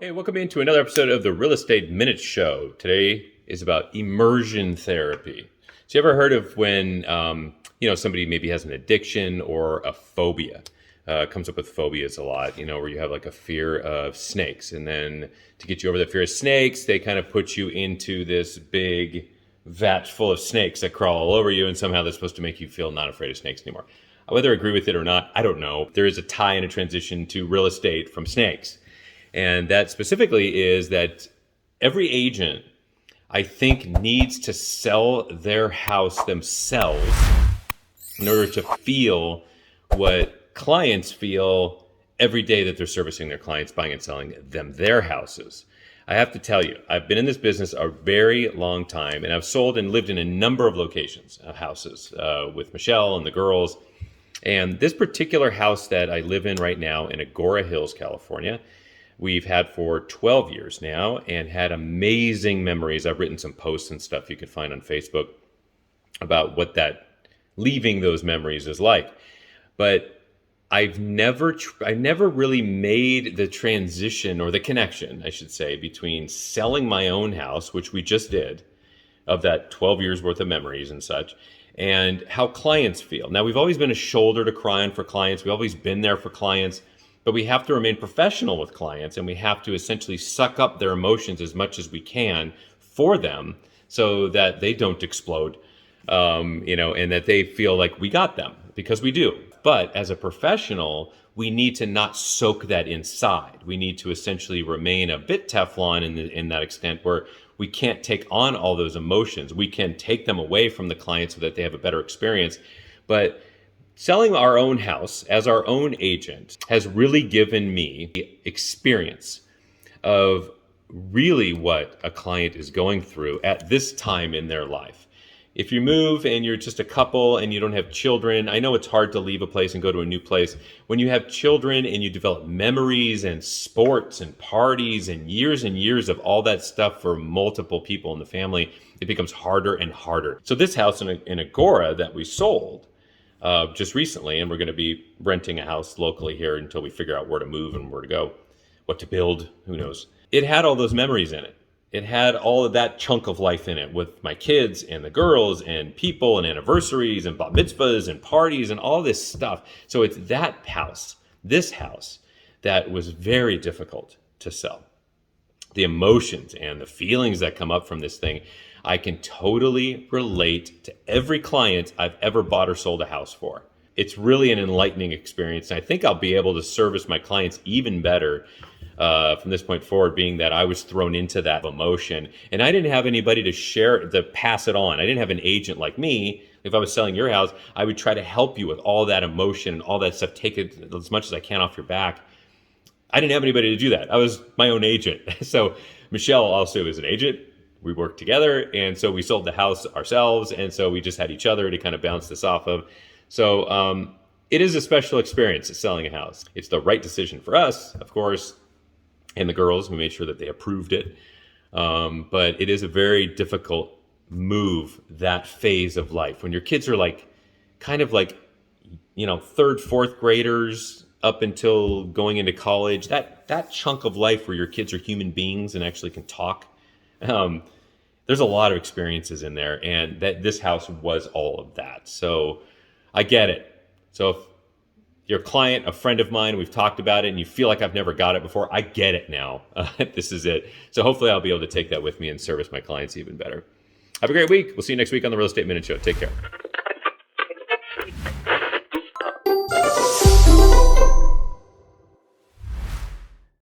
Hey, welcome into another episode of the Real Estate Minute Show. Today is about immersion therapy. So you ever heard of when, somebody maybe has an addiction or a phobia? Comes up with phobias a lot, where you have like a fear of snakes. And then to get you over the fear of snakes, they kind of put you into this big vat full of snakes that crawl all over you. And somehow they're supposed to make you feel not afraid of snakes anymore. Whether I agree with it or not, I don't know. There is a tie and a transition to real estate from snakes. And that specifically is that every agent, I think, needs to sell their house themselves in order to feel what clients feel every day that they're servicing their clients, buying and selling them their houses. I have to tell you, I've been in this business a very long time, and I've sold and lived in a number of locations, houses with Michelle and the girls. And this particular house that I live in right now in Agora Hills, California, we've had for 12 years now and had amazing memories. I've written some posts and stuff you can find on Facebook about what that leaving those memories is like. But I've never really made the transition or the connection, I should say, between selling my own house, which we just did, of that 12 years worth of memories and such, and how clients feel. Now, we've always been a shoulder to cry on for clients. We've always been there for clients. But we have to remain professional with clients, and we have to essentially suck up their emotions as much as we can for them so that they don't explode, and that they feel like we got them, because we do. But as a professional, we need to not soak that inside. We need to essentially remain a bit Teflon in that extent where we can't take on all those emotions. We can take them away from the client so that they have a better experience. But selling our own house as our own agent has really given me the experience of really what a client is going through at this time in their life. If you move and you're just a couple and you don't have children, I know it's hard to leave a place and go to a new place. When you have children and you develop memories and sports and parties and years of all that stuff for multiple people in the family, it becomes harder and harder. So this house in Agora that we sold, just recently, and we're going to be renting a house locally here until we figure out where to move and where to go, what to build, who knows. It had all those memories in it. It had all of that chunk of life in it with my kids and the girls and people and anniversaries and bat mitzvahs and parties and all this stuff. So it's that house, this house, that was very difficult to sell. The emotions and the feelings that come up from this thing, I can totally relate to every client I've ever bought or sold a house for. It's really an enlightening experience. And I think I'll be able to service my clients even better from this point forward, being that I was thrown into that emotion and I didn't have anybody to pass it on. I didn't have an agent like me. If I was selling your house, I would try to help you with all that emotion and all that stuff, take it as much as I can off your back. I didn't have anybody to do that. I was my own agent. So Michelle also is an agent. We worked together, and so we sold the house ourselves, and so we just had each other to kind of bounce this off of. So it is a special experience selling a house. It's the right decision for us, of course, and the girls. We made sure that they approved it. But it is a very difficult move, that phase of life, when your kids are third, fourth graders up until going into college. That chunk of life where your kids are human beings and actually can talk. There's a lot of experiences in there, and that this house was all of that. So I get it. So if you're a client, a friend of mine, we've talked about it, and you feel like I've never got it before, I get it now. This is it. So hopefully I'll be able to take that with me and service my clients even better. Have a great week. We'll see you next week on the Real Estate Minute Show. Take care.